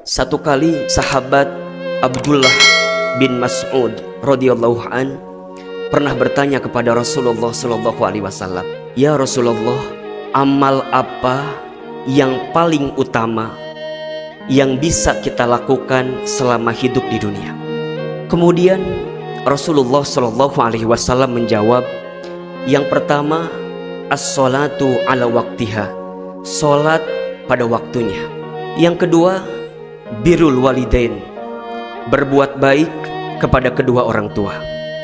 Satu kali sahabat Abdullah bin Mas'ud radhiyallahu an pernah bertanya kepada Rasulullah sallallahu alaihi wasallam, "Ya Rasulullah, amal apa yang paling utama yang bisa kita lakukan selama hidup di dunia?" Kemudian Rasulullah sallallahu alaihi wasallam menjawab, "Yang pertama, as-salatu ala waktiha, salat pada waktunya. Yang kedua, birrul walidain, berbuat baik kepada kedua orang tua.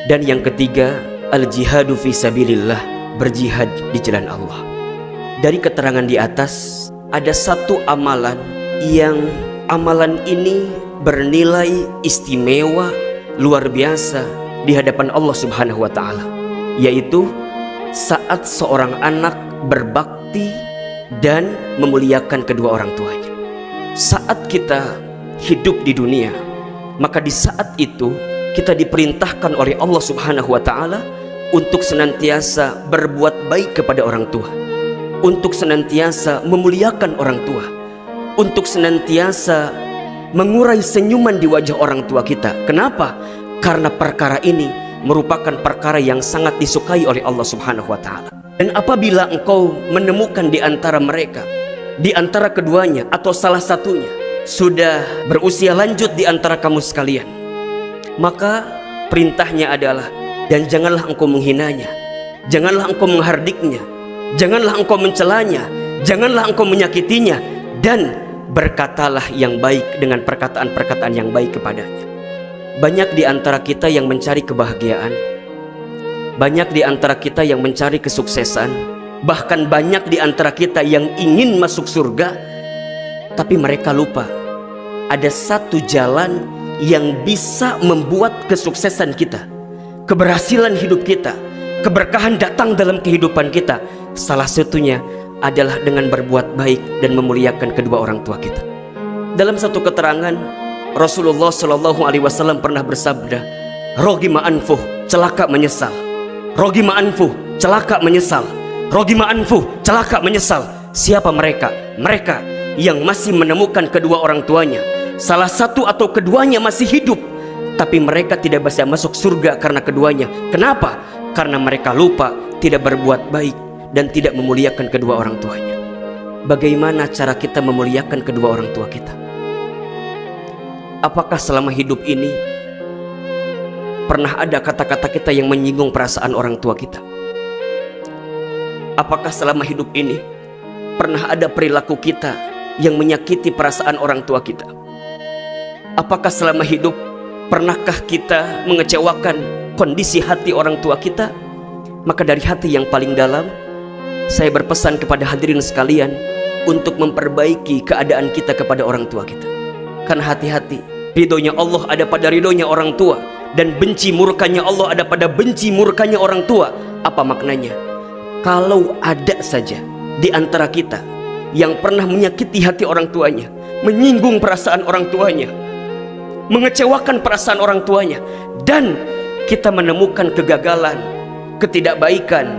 Dan yang ketiga, al-jihadu fi sabilillah, berjihad di jalan Allah." Dari keterangan di atas, ada satu amalan yang amalan ini bernilai istimewa luar biasa di hadapan Allah Subhanahu wa taala, yaitu saat seorang anak berbakti dan memuliakan kedua orang tuanya. Saat kita hidup di dunia, maka di saat itu kita diperintahkan oleh Allah Subhanahu wa taala untuk senantiasa berbuat baik kepada orang tua, untuk senantiasa memuliakan orang tua, untuk senantiasa mengurai senyuman di wajah orang tua kita. Kenapa? Karena perkara ini merupakan perkara yang sangat disukai oleh Allah Subhanahu wa taala. Dan apabila engkau menemukan di antara mereka, di antara keduanya atau salah satunya sudah berusia lanjut di antara kamu sekalian, maka perintahnya adalah, dan janganlah engkau menghinanya, janganlah engkau menghardiknya, janganlah engkau mencelanya, janganlah engkau menyakitinya, dan berkatalah yang baik dengan perkataan-perkataan yang baik kepadanya. Banyak di antara kita yang mencari kebahagiaan, banyak di antara kita yang mencari kesuksesan, bahkan banyak di antara kita yang ingin masuk surga, tapi mereka lupa ada satu jalan yang bisa membuat kesuksesan kita, keberhasilan hidup kita, keberkahan datang dalam kehidupan kita. Salah satunya adalah dengan berbuat baik dan memuliakan kedua orang tua kita. Dalam satu keterangan, Rasulullah Shallallahu Alaihi Wasallam pernah bersabda, "Rogima anfuh, celaka menyesal. Rogima anfuh, celaka menyesal. Rogima anfuh, celaka menyesal." Siapa mereka? Mereka yang masih menemukan kedua orang tuanya, salah satu atau keduanya masih hidup, tapi mereka tidak bisa masuk surga karena keduanya. Kenapa? Karena mereka lupa, tidak berbuat baik dan tidak memuliakan kedua orang tuanya. Bagaimana cara kita memuliakan kedua orang tua kita? Apakah selama hidup ini pernah ada kata-kata kita yang menyinggung perasaan orang tua kita? Apakah selama hidup ini pernah ada perilaku kita yang menyakiti perasaan orang tua kita? Apakah selama hidup pernahkah kita mengecewakan kondisi hati orang tua kita? Maka dari hati yang paling dalam, saya berpesan kepada hadirin sekalian untuk memperbaiki keadaan kita kepada orang tua kita. Karena hati-hati, ridhonya Allah ada pada ridhonya orang tua, dan benci murkanya Allah ada pada benci murkanya orang tua. Apa maknanya? Kalau ada saja di antara kita yang pernah menyakiti hati orang tuanya, menyinggung perasaan orang tuanya, mengecewakan perasaan orang tuanya, dan kita menemukan kegagalan, ketidakbaikan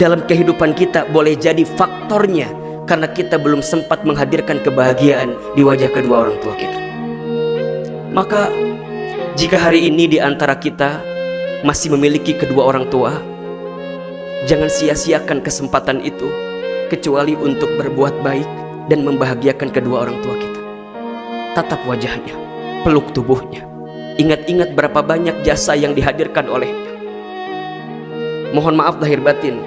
dalam kehidupan kita, boleh jadi faktornya karena kita belum sempat menghadirkan kebahagiaan di wajah kedua orang tua kita. Maka jika hari ini di antara kita masih memiliki kedua orang tua, jangan sia-siakan kesempatan itu kecuali untuk berbuat baik dan membahagiakan kedua orang tua kita. Tatap wajahnya, peluk tubuhnya, ingat-ingat berapa banyak jasa yang dihadirkan olehnya. Mohon maaf lahir batin,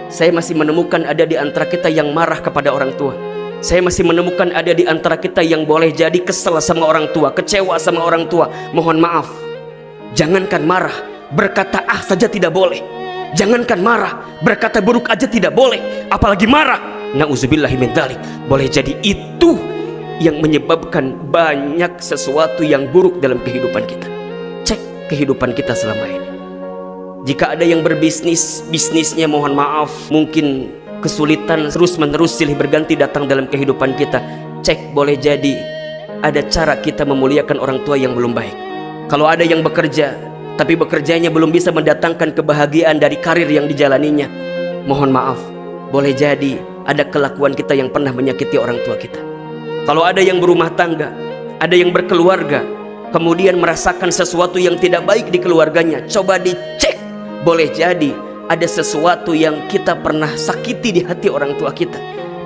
saya masih menemukan ada di antara kita yang marah kepada orang tua. Saya masih menemukan ada di antara kita yang boleh jadi kesel sama orang tua, kecewa sama orang tua. Mohon maaf, jangankan marah, berkata ah saja tidak boleh. Jangankan marah, berkata buruk aja tidak boleh, apalagi marah. Nauzubillahi min dzalik. Boleh jadi itu yang menyebabkan banyak sesuatu yang buruk dalam kehidupan kita. Cek kehidupan kita selama ini. Jika ada yang berbisnis, bisnisnya mohon maaf mungkin kesulitan terus-menerus silih berganti datang dalam kehidupan kita. Cek, boleh jadi ada cara kita memuliakan orang tua yang belum baik. Kalau ada yang bekerja tapi bekerjanya belum bisa mendatangkan kebahagiaan dari karir yang dijalaninya, mohon maaf, boleh jadi ada kelakuan kita yang pernah menyakiti orang tua kita. Kalau ada yang berumah tangga, ada yang berkeluarga, kemudian merasakan sesuatu yang tidak baik di keluarganya, coba dicek. Boleh jadi ada sesuatu yang kita pernah sakiti di hati orang tua kita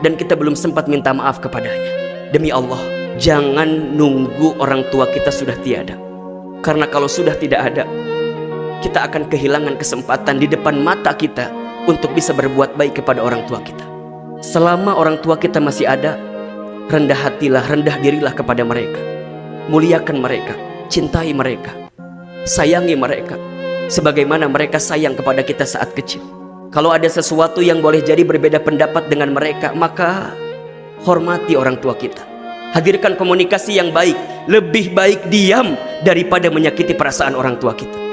dan kita belum sempat minta maaf kepadanya. Demi Allah, jangan nunggu orang tua kita sudah tiada. Karena kalau sudah tidak ada, kita akan kehilangan kesempatan di depan mata kita untuk bisa berbuat baik kepada orang tua kita. Selama orang tua kita masih ada, rendah hatilah, rendah dirilah kepada mereka. Muliakan mereka, cintai mereka, sayangi mereka sebagaimana mereka sayang kepada kita saat kecil. Kalau ada sesuatu yang boleh jadi berbeda pendapat dengan mereka, maka hormati orang tua kita. Hadirkan komunikasi yang baik. Lebih baik diam daripada menyakiti perasaan orang tua kita.